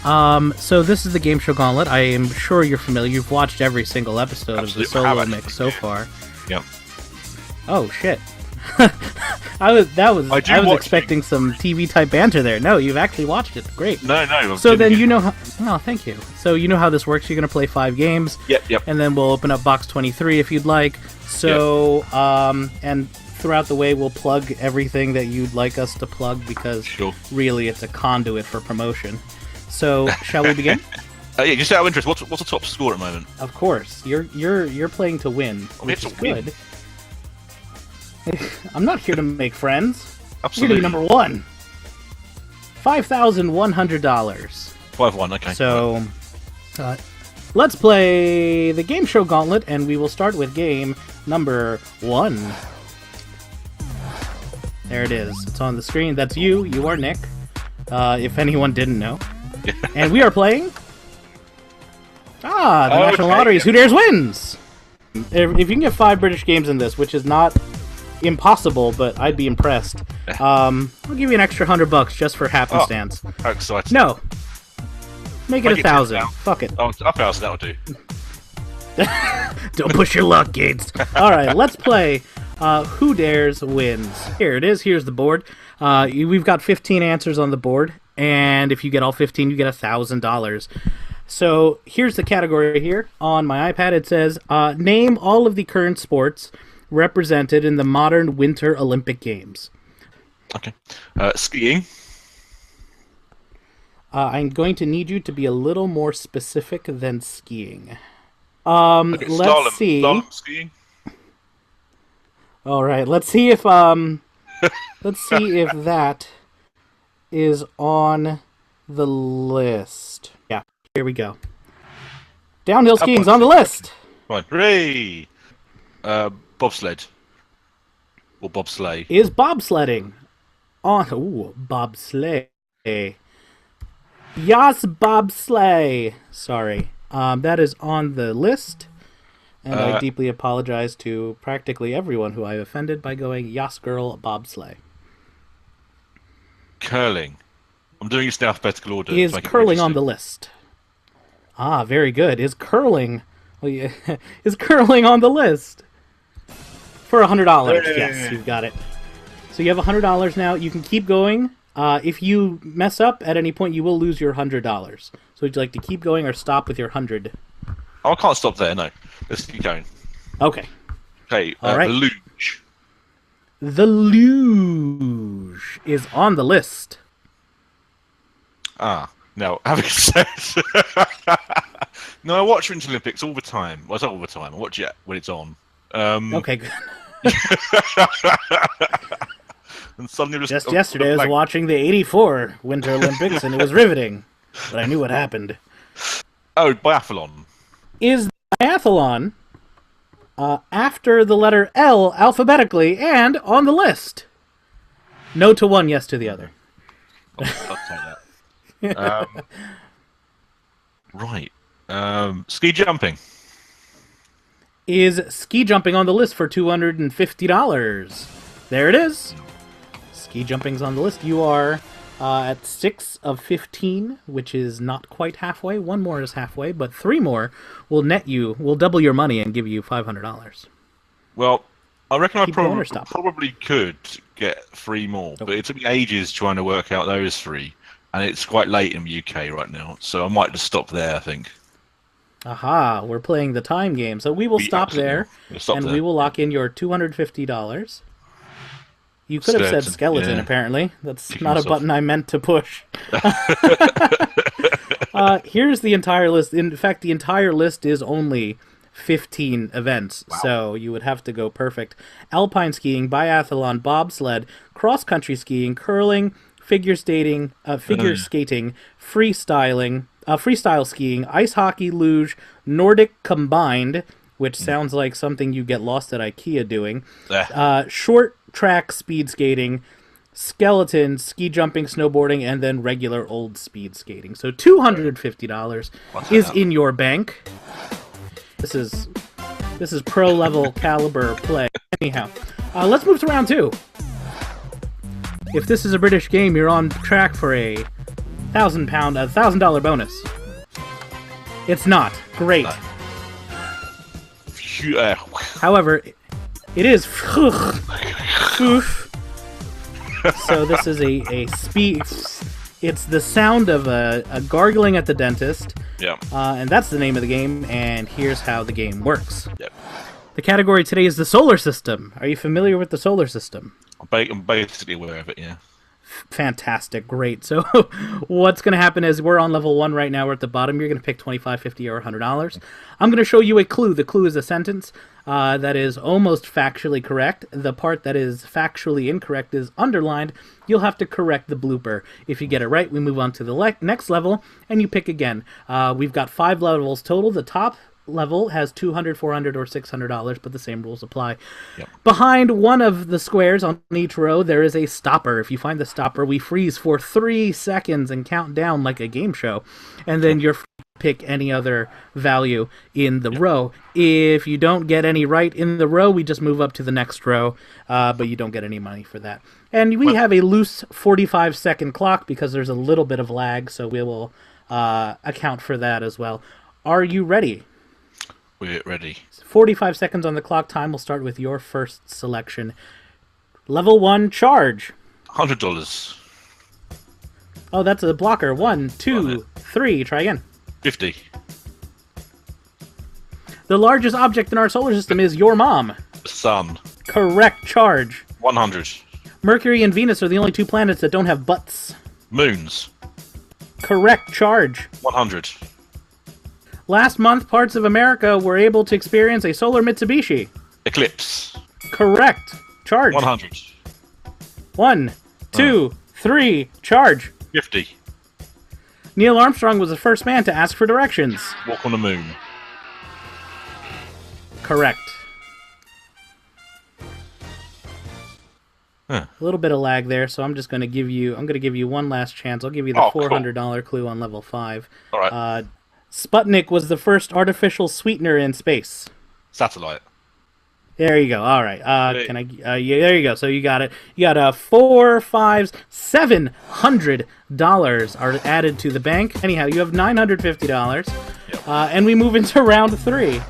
So this is the Game Show Gauntlet. I am sure you're familiar. You've watched every single episode of the solo mix so far. Yep. Oh shit. I was expecting some TV type banter there. No, you've actually watched it. Great. No. So then you know how. Oh, thank you. So you know how this works. You're gonna play 5 games. Yep. And then we'll open up box 23 if you'd like. So and throughout the way we'll plug everything that you'd like us to plug because really it's a conduit for promotion. So shall we begin? Yeah, just out of interest, what's the top score at the moment? Of course, you're playing to win, which is good. I'm not here to make friends. Absolutely. I'm here to be number 1. $5,100. 5-1. Okay. So, let's play the Game Show Gauntlet, and we will start with game number 1. There it is. It's on the screen. That's you. You are Nick. If anyone didn't know. And we are playing... the National Lottery's Who Dares Wins! If you can get 5 British games in this, which is not impossible, but I'd be impressed, I'll give you an extra $100 just for happenstance. Oh, how exciting. No. Make it 1,000. Fuck it. Oh, 1,000, that'll do. Don't push your luck, Gates. Alright, let's play Who Dares Wins. Here it is. Here's the board. We've got 15 answers on the board, and if you get all 15, you get $1,000. So here's the category here. On my iPad it says, name all of the current sports represented in the modern Winter Olympic Games. Okay. Skiing. I'm going to need you to be a little more specific than skiing. Okay, let's see. Slalom skiing. All right, let's see if that is on the list. Yeah, here we go. Downhill skiing's on the list. Right, hooray! Bobsled. Or bobsleigh. Is bobsledding on... Ooh, bobsleigh. Yes, bobsleigh. Sorry. That is on the list. And I deeply apologize to practically everyone who I offended by going, Yas girl, bobsleigh. Curling. I'm doing it in alphabetical order. Is curling on the list? Ah, very good. Is curling... is curling on the list? For $100. Yes, you've got it. So you have $100 now. You can keep going. If you mess up at any point, you will lose your $100. So would you like to keep going or stop with your 100? Oh, I can't stop there, no. Let's keep going. Okay. Okay, all right. The luge. The luge is on the list. Now, having said... No, I watch Winter Olympics all the time. Well, it's not all the time. I watch it when it's on. Okay, good. And suddenly just yesterday I was watching the 84 Winter Olympics and it was riveting. But I knew what happened. Oh, biathlon. Is biathlon after the letter L alphabetically and on the list? No to one, yes to the other. I'll take that. Right. Ski jumping. Is ski jumping on the list for $250? There it is. Ski jumping's on the list. You are at 6 of 15, which is not quite halfway. 1 more is halfway, but 3 more will double your money and give you $500. Well, I reckon I probably could get 3 more, but it took me ages trying to work out those 3, and it's quite late in the UK right now, so I might just stop there, I think. Aha, we're playing the time game. So we will stop there, we will lock in your $250. You could have said skeleton, apparently. That's not a button I meant to push. Here's the entire list. In fact, the entire list is only 15 events, so you would have to go perfect. Alpine skiing, biathlon, bobsled, cross-country skiing, curling, figure skating, freestyling, freestyle skiing, ice hockey, luge, Nordic combined, which sounds like something you get lost at IKEA doing, short track speed skating, skeleton, ski jumping, snowboarding, and then regular old speed skating. So $250 is in your bank. This is pro level caliber play. Anyhow, let's move to round 2. If this is a British game, you're on track for a $1,000 bonus. It's not. Great. However, it is. So this is a speed. It's the sound of a gargling at the dentist. Yeah. And that's the name of the game, and here's how the game works. Yep. The category today is the solar system. Are you familiar with the solar system? I'm basically aware of it, yeah. Fantastic, great. So what's going to happen is we're on level 1 right now. We're at the bottom. You're going to pick $25, $50, or $100. I'm going to show you a clue. The clue is a sentence that is almost factually correct. The part that is factually incorrect is underlined. You'll have to correct the blooper. If you get it right, we move on to the next level, and you pick again. We've got 5 levels total. The top level has $200, $400, or $600, but the same rules apply. Yep. Behind one of the squares on each row, there is a stopper. If you find the stopper, we freeze for 3 seconds and count down like a game show, and then you're free to pick any other value in the row. If you don't get any right in the row, we just move up to the next row, but you don't get any money for that. And we have a loose 45-second clock because there's a little bit of lag, so we will account for that as well. Are you ready? We're ready. 45 seconds on the clock. Time will start with your first selection. Level 1, charge. $100. Oh, that's a blocker. 1, 2, 3. Try again. 50. The largest object in our solar system is your mom. Sun. Correct. Charge. 100. Mercury and Venus are the only 2 planets that don't have butts. Moons. Correct. Charge. 100. Last month, parts of America were able to experience a solar Mitsubishi. Eclipse. Correct. Charge. 100. 1, 2, 3. Charge. 50. Neil Armstrong was the first man to ask for directions. Walk on the moon. Correct. Huh. A little bit of lag there, so I'm just going to give you. I'm going to give you one last chance. I'll give you the $400 clue on level 5. All right. Sputnik was the first artificial sweetener in space. Satellite. There you go. All right. Can I? Yeah, there you go. So you got it. You got $400, $500, $700 are added to the bank. Anyhow, you have $950. Yep. And we move into round 3.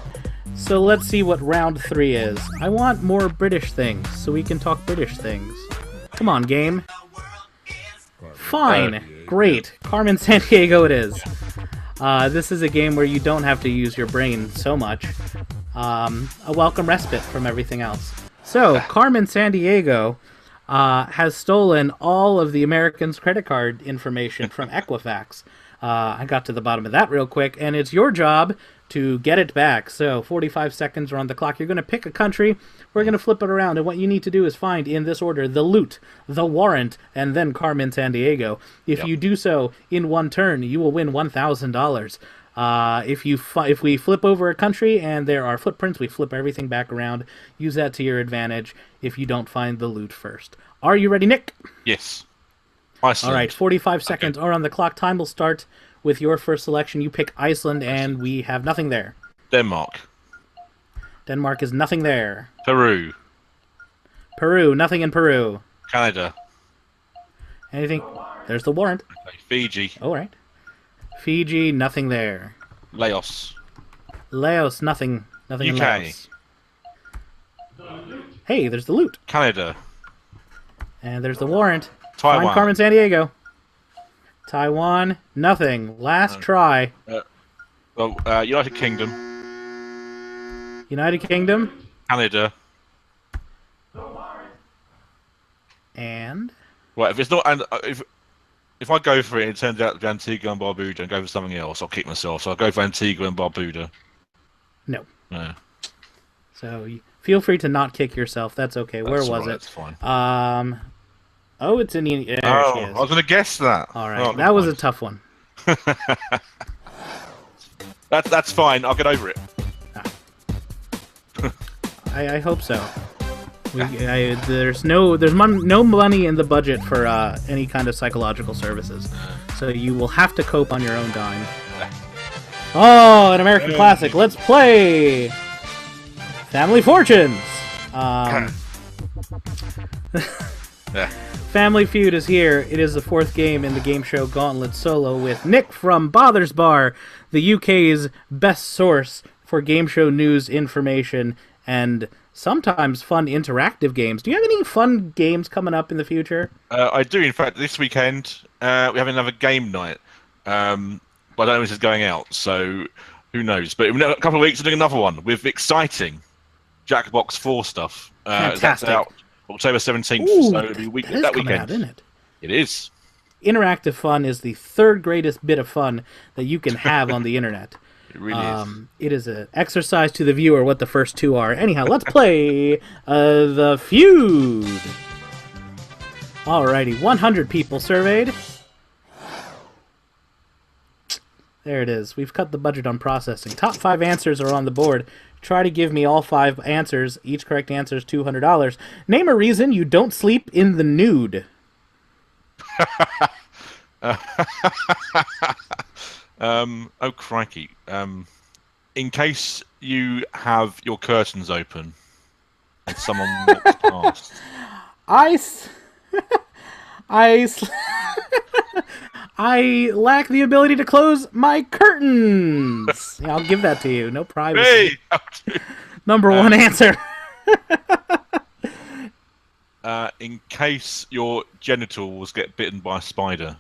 So let's see what round 3 is. I want more British things, so we can talk British things. Come on, game. Fine. Great. Carmen Sandiego it is. This is a game where you don't have to use your brain so much. A welcome respite from everything else. So, Carmen Sandiego has stolen all of the Americans' credit card information from Equifax. I got to the bottom of that real quick, and it's your job to get it back. So 45 seconds are on the clock. You're going to pick a country. We're going to flip it around, and what you need to do is find, in this order, the loot, the warrant, and then Carmen Sandiego. If you do so in one turn, you will win $1,000. If we flip over a country and there are footprints, we flip everything back around. Use that to your advantage if you don't find the loot first. Are you ready, Nick? Yes. Iceland. All right, 45 seconds are on the clock. Time will start with your first selection. You pick Iceland, and we have nothing there. Denmark. Denmark is nothing there. Peru. Peru, nothing in Peru. Canada. Anything? There's the warrant. Okay. Fiji. All right. Fiji, nothing there. Laos. Laos, nothing. Nothing in UK. Laos. Hey, there's the loot. Canada. And there's the warrant. Taiwan. Find Carmen Sandiego. Taiwan, nothing. Last try. United Kingdom. United Kingdom. Canada. And? Right, if it's not, and if I go for it and it turns out to be Antigua and Barbuda and go for something else, I'll kick myself. So I'll go for Antigua and Barbuda. No. No. So feel free to not kick yourself. That's okay. Where was it? That's fine. Oh, it's in the. I was going to guess that. All right, that was a tough one. That's fine. I'll get over it. I hope so. There's no money in the budget for any kind of psychological services, so you will have to cope on your own dime. Oh, an American classic. Let's play Family Fortunes. Yeah. Family Feud is here. It is the 4th game in the Game Show Gauntlet Solo with Nick from Bother's Bar, the UK's best source for game show news, information, and sometimes fun interactive games. Do you have any fun games coming up in the future? I do. In fact, this weekend we have another game night. But I don't know if this is going out, so who knows. But in a couple of weeks we're doing another one with exciting Jackbox 4 stuff. Fantastic. That's out October 17th. Ooh, so it'll be that weekend. Out, isn't it? It is. Interactive fun is the 3rd greatest bit of fun that you can have on the internet. It really is. It is an exercise to the viewer what the first 2 are. Anyhow, let's play the feud. Alrighty, 100 people surveyed. There it is. We've cut the budget on processing. Top 5 answers are on the board. Try to give me all 5 answers. Each correct answer is $200. Name a reason you don't sleep in the nude. Oh crikey! In case you have your curtains open and someone walks past. I lack the ability to close my curtains. Yeah, I'll give that to you. No privacy. Hey! Number 1 answer. In case your genitals get bitten by a spider.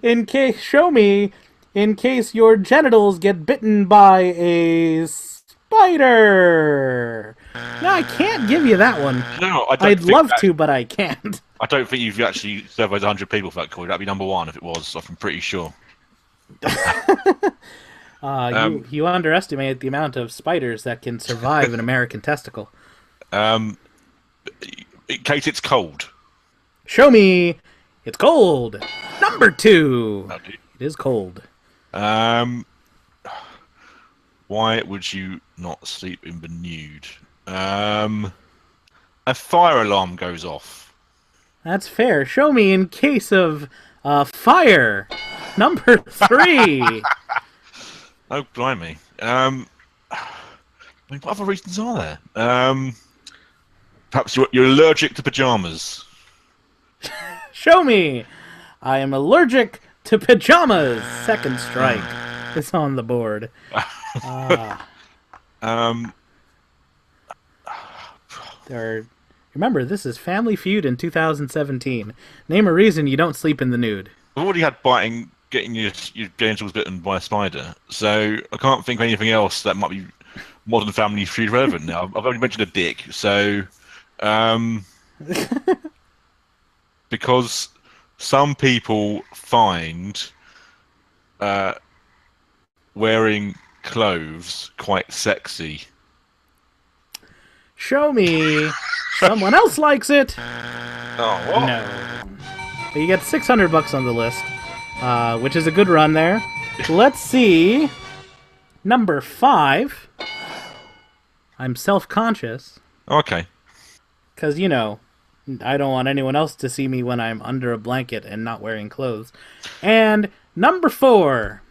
In case your genitals get bitten by a spider. No, I can't give you that one. No, I'd love to, but I can't. I don't think you've actually surveyed 100 people for that call. That'd be number 1 if it was. I'm pretty sure. You underestimate the amount of spiders that can survive an American testicle. In case it's cold. Show me. It's cold. Number 2. Okay. It is cold. Why would you not sleep in the nude? A fire alarm goes off. That's fair. Show me in case of fire. Number 3. Oh, blimey. What other reasons are there? Perhaps you're allergic to pajamas. Show me. I am allergic to pajamas. 2nd strike is on the board. Remember, this is Family Feud in 2017. Name a reason you don't sleep in the nude. I've already had getting your genitals bitten by a spider, so I can't think of anything else that might be modern Family Feud relevant now. I've only mentioned a dick, so because some people find wearing clothes quite sexy. Show me. Someone else likes it. Oh, what? No. But you get $600 on the list, which is a good run there. Let's see. Number 5. I'm self-conscious. Okay. Because, you know, I don't want anyone else to see me when I'm under a blanket and not wearing clothes. And number 4.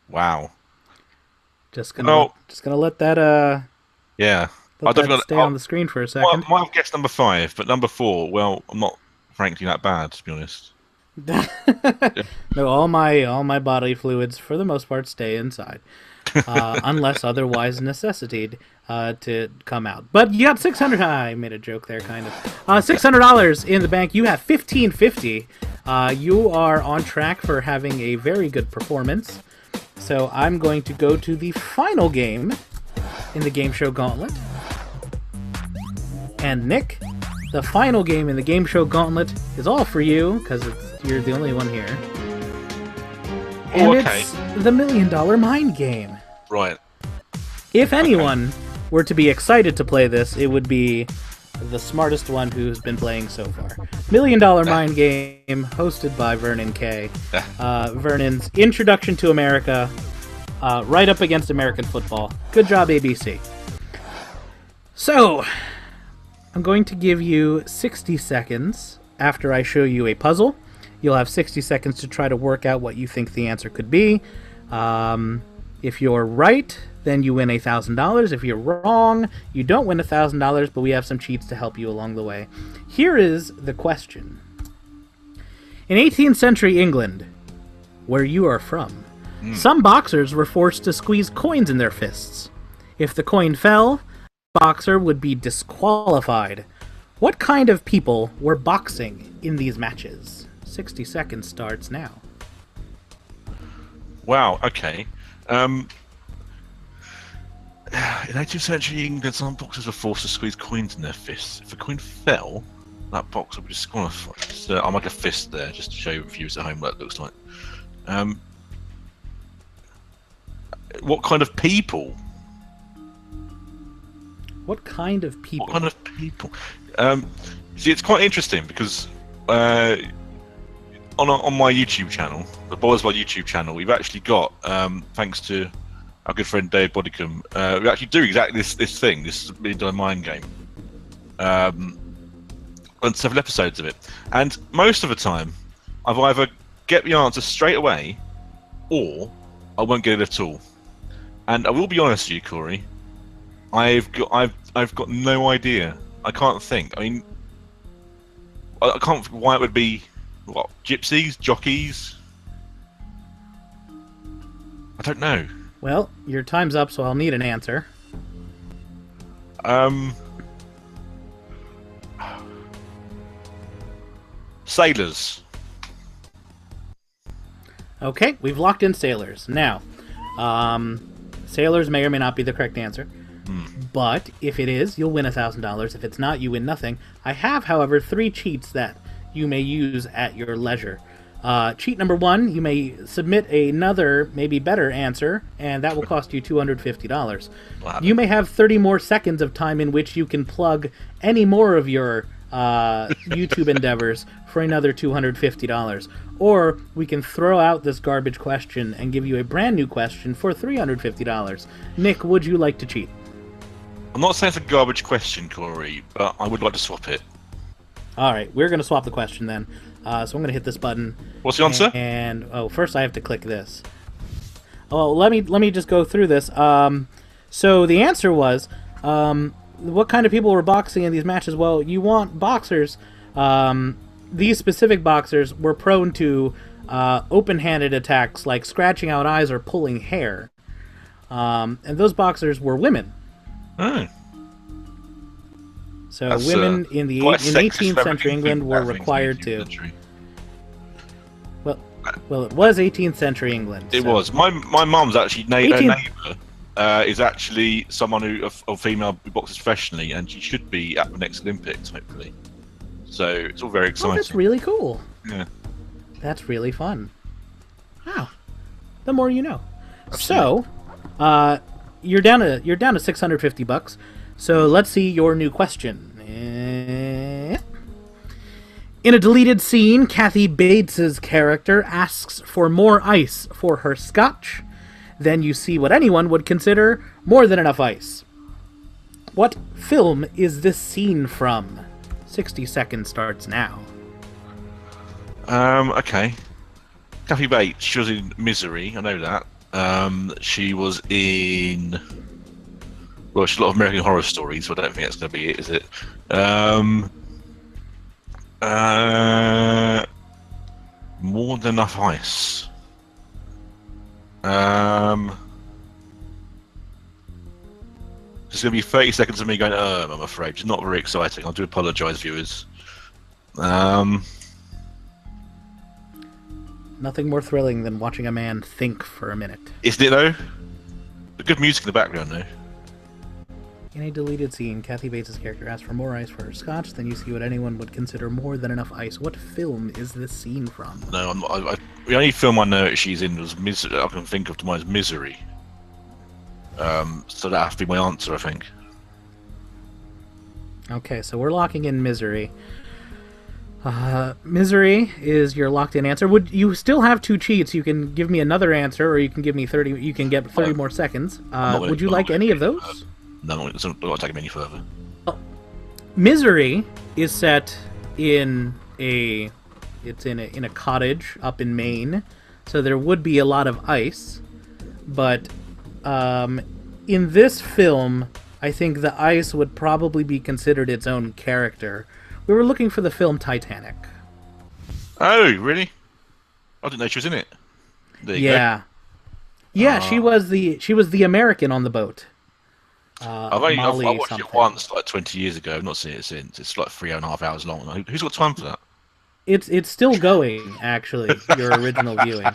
Wow. Just gonna let that yeah. let that stay on the screen for a second. Well, I might have guessed number 5, but number 4, well, I'm not frankly that bad, to be honest. No, all my bodily fluids for the most part stay inside. Unless otherwise necessitated to come out. But you got 600. I made a joke there, kind of. $600 in the bank. You have 1550. You are on track for having a very good performance. So I'm going to go to the final game in the Game Show Gauntlet. And Nick, the final game in the Game Show Gauntlet is all for you because you're the only one here. And it's the $1 Million Mind Game. Right. If anyone were to be excited to play this, it would be the smartest one who's been playing so far. $1 Million Mind Game, hosted by Vernon K. Vernon's Introduction to America, right up against American football. Good job, ABC. So, I'm going to give you 60 seconds after I show you a puzzle. You'll have 60 seconds to try to work out what you think the answer could be. If you're right, then you win $1,000. If you're wrong, you don't win $1,000, but we have some cheats to help you along the way. Here is the question. In 18th century England, where you are from, some boxers were forced to squeeze coins in their fists. If the coin fell, the boxer would be disqualified. What kind of people were boxing in these matches? 60 seconds starts now. Wow, okay. In 18th century England, some boxers were forced to squeeze coins in their fists. If a coin fell, that boxer would be disqualified. So I'll make a fist there, just to show viewers at home what it looks like. What kind of people? What kind of people? What kind of people? See, it's quite interesting because on my YouTube channel, the Boys by YouTube channel, we've actually got, thanks to our good friend Dave Bodicum, we actually do exactly this thing, this Million Dollar Mind Game. On several episodes of it. And most of the time, I've either get the answer straight away, or I won't get it at all. And I will be honest with you, Corey, I've got no idea. I can't think. I mean, I can't think why it would be, what, gypsies, jockeys? I don't know. Well, your time's up, so I'll need an answer. Sailors. Okay, we've locked in sailors. Now, sailors may or may not be the correct answer. But if it is, you'll win $1,000. If it's not, you win nothing. I have, however, 3 cheats that you may use at your leisure. Cheat number 1, you may submit another, maybe better answer, and that will cost you $250. Wow. You may have 30 more seconds of time in which you can plug any more of your YouTube endeavors for another $250. Or we can throw out this garbage question and give you a brand new question for $350. Nick, would you like to cheat? I'm not saying it's a garbage question, Corey, but I would like to swap it. Alright, we're going to swap the question then. So I'm going to hit this button. What's the answer? And first I have to click this. Oh, let me just go through this. So the answer was, what kind of people were boxing in these matches? Well, you want boxers. These specific boxers were prone to open-handed attacks like scratching out eyes or pulling hair. And those boxers were women. Oh. So That's, women in 18th century England were required to. Well, it was 18th century England. It was. My mum's actually neighbour is actually someone a female who boxes professionally, and she should be at the next Olympics, hopefully. So it's all very exciting. Oh, that's really cool. Yeah. That's really fun. Wow. The more you know. Absolutely. So, you're down to $650. So let's see your new question. In a deleted scene, Kathy Bates's character asks for more ice for her scotch. Then you see what anyone would consider more than enough ice. What film is this scene from? 60 seconds starts now. Okay. Kathy Bates, she was in Misery, I know that. She was in... Well, she's a lot of American Horror Stories, but I don't think that's going to be it, is it? More than enough ice. There's going to be 30 seconds of me going, I'm afraid. It's not very exciting. I do apologise, viewers. Nothing more thrilling than watching a man think for a minute. Isn't it, though? The good music in the background, though. In a deleted scene, Kathy Bates' character asks for more ice for her scotch. Then you see what anyone would consider more than enough ice. What film is this scene from? No, I'm not, the only film I know she's in was Misery. I can think of to mind is Misery. So that has to be my answer, I think. Okay, so we're locking in Misery. Misery is your locked-in answer. Would you still have 2 cheats? You can give me another answer, or you can give me 30. You can get 30 more seconds. Would you like any of those? No, it's not going to take them any further. Well, Misery is set in a It's in a cottage up in Maine, so there would be a lot of ice. But in this film, I think the ice would probably be considered its own character. We were looking for the film Titanic. Oh, really? I didn't know she was in it. There you go. Yeah, she was the American on the boat. I watched it once, like 20 years ago. I've not seen it since. It's like 3.5 hours long. Who's got time for that? It's still going, actually. Your original viewing.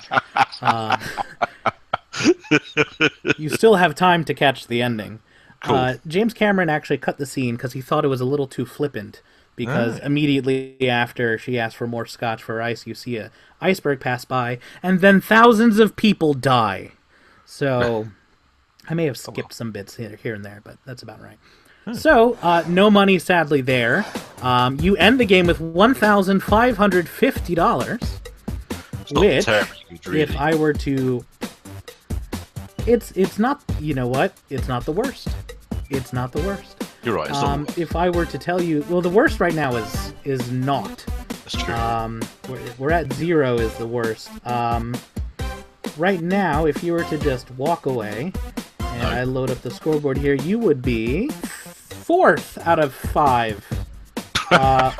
You still have time to catch the ending. Cool. James Cameron actually cut the scene because he thought it was a little too flippant. Because immediately after she asked for more scotch for ice, you see a iceberg pass by, and then thousands of people die. So I may have skipped some bits here and there, but that's about right. So no money, sadly, there. You end the game with $1,550, which, if I were to, it's not. You know what? It's not the worst. It's not the worst. You're right. If I were to tell you, well, the worst right now is not. That's true. We're at 0 is the worst. Right now, if you were to just walk away, and I load up the scoreboard here, you would be 4th out of 5,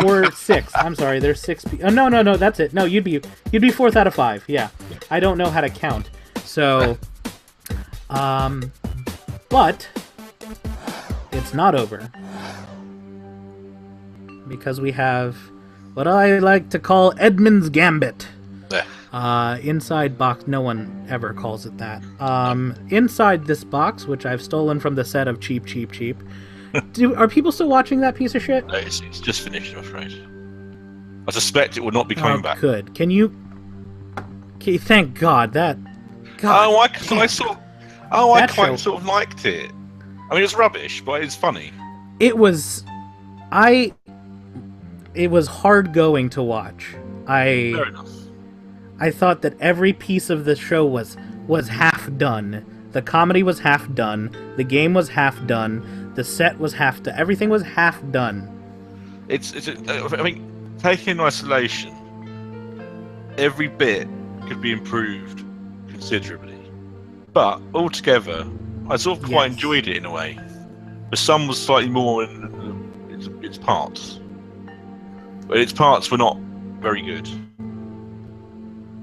or 6. I'm sorry, there's 6. No, that's it. No, you'd be 4th out of 5. Yeah, I don't know how to count. So, but it's not over, because we have what I like to call Edmund's Gambit. Inside box, no one ever calls it that. Inside this box, which I've stolen from the set of Cheap. Are people still watching that piece of shit? No, it's just finished, I'm afraid. I suspect it will not be coming back. Good. Can you? Okay, thank God that. God. I quite sort of liked it. I mean, it's rubbish, but it's funny. It was hard going to watch. Fair enough. I thought that every piece of the show was half done. The comedy was half done. The game was half done. The set was half done. Everything was half done. I mean, taken in isolation, every bit could be improved considerably. But altogether, I sort of quite enjoyed it in a way. But some was slightly more in its parts. But its parts were not very good.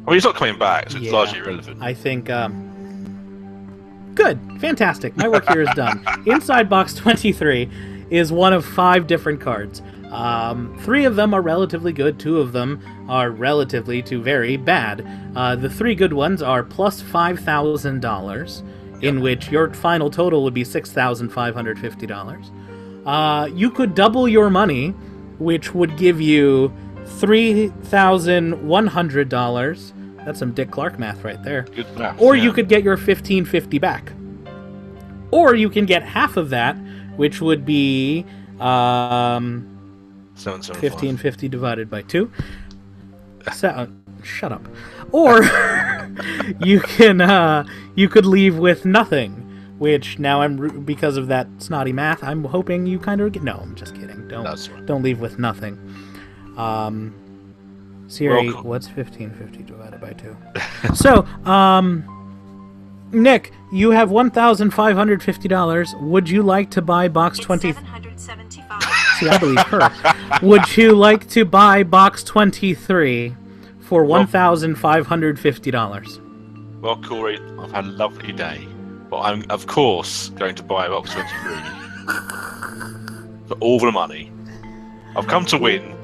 I mean, it's not coming back, so it's largely irrelevant. I think, good. Fantastic. My work here is done. Inside Box 23 is one of 5 different cards. 3 of them are relatively good. 2 of them are relatively to very bad. The 3 good ones are plus $5,000, in which your final total would be $6,550. You could double your money, which would give you $3,100. That's some Dick Clark math right there. Good math. Or you could get your $1,550 back. Or you can get half of that, which would be $1,550 divided by 2. Shut up. Or you could leave with nothing, which now because of that snotty math, I'm hoping you kind of get. No, I'm just kidding. Don't leave with nothing. Siri, what's 1,550 divided by 2? So, Nick, you have $1,550. Would you like to buy box 20? $775. See, I believe her. Would you like to buy box 23 for $1,550? Well, Corey, I've had a lovely day, but I'm of course going to buy box 23 for all the money. I've come to win.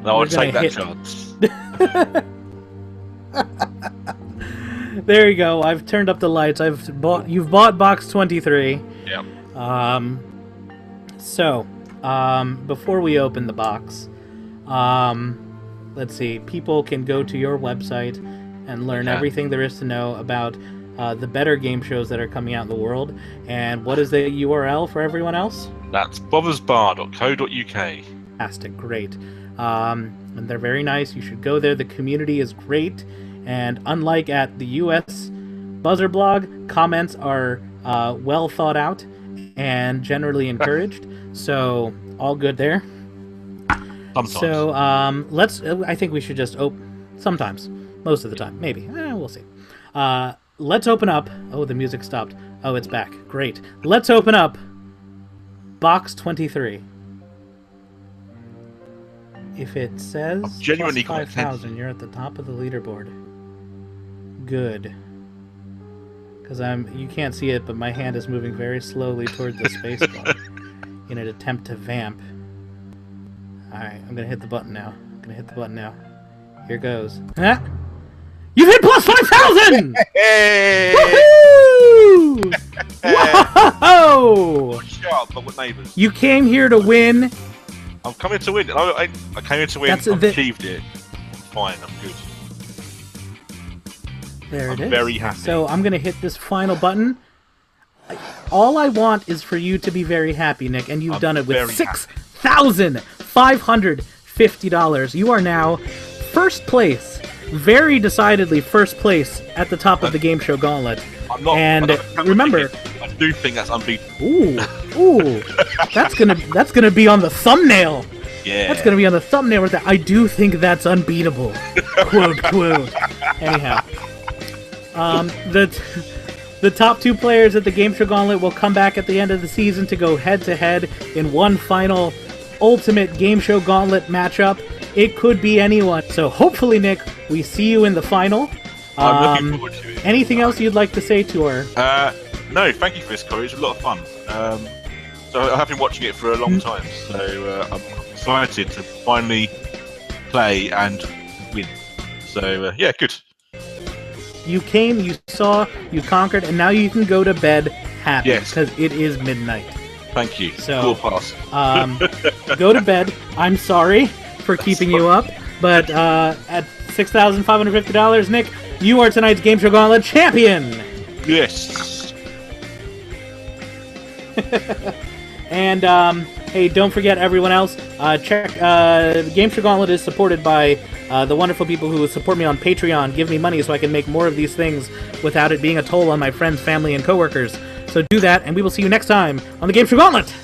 No, I'll take that chance. There you go. I've turned up the lights. You've bought box 23. Yep. So, before we open the box, let's see. People can go to your website and learn everything there is to know about the better game shows that are coming out in the world. And what is the URL for everyone else? That's bothersbar.co.uk. Fantastic. Great. And they're very nice. You should go there. The community is great. And unlike at the US Buzzer blog, comments are well thought out and generally encouraged. So, all good there. Sometimes. So, I think we should just sometimes. Most of the time. Maybe. We'll see. Let's open up... Oh, the music stopped. Oh, it's back. Great. Let's open up box 23. If it says I'm genuinely plus 5,000, you're at the top of the leaderboard. Good. Because you can't see it, but my hand is moving very slowly toward the spacebar in an attempt to vamp. Alright, I'm gonna hit the button now. Here goes. Ah! You've hit plus 5,000! Hey! Woohoo! Whoa! Sharp, but with neighbours. You came here to win. I'm coming to win. I came here to win. I've achieved it. Fine, I'm good. There it is. I'm very happy. So I'm gonna hit this final button. All I want is for you to be very happy, Nick, and you've done it with $6,550. You are now first place, very decidedly first place at the top of the Game Show Gauntlet. I'm not. And remember, I do think that's unbeatable. Ooh, that's gonna be on the thumbnail. Yeah, that's gonna be on the thumbnail with that. I do think that's unbeatable. quote. Anyhow, the top two players at the Game Show Gauntlet will come back at the end of the season to go head-to-head in one final ultimate Game Show Gauntlet matchup. It could be anyone. So hopefully, Nick, we see you in the final. I'm looking forward to it. Anything else you'd like to say to her? No, thank you for this, Corey. It was a lot of fun. So I have been watching it for a long time. So I'm excited to finally play and win. So yeah, good. You came, you saw, you conquered, and now you can go to bed happy. Yes. Because it is midnight. Thank you. So, cool pass. Go to bed. I'm sorry for keeping you up, but at $6,550, Nick, you are tonight's Game Show Gauntlet champion! Yes! And, hey, don't forget, everyone else, check, Game Show Gauntlet is supported by the wonderful people who support me on Patreon, give me money so I can make more of these things without it being a toll on my friends, family, and coworkers. So do that, and we will see you next time on the Game Show Gauntlet!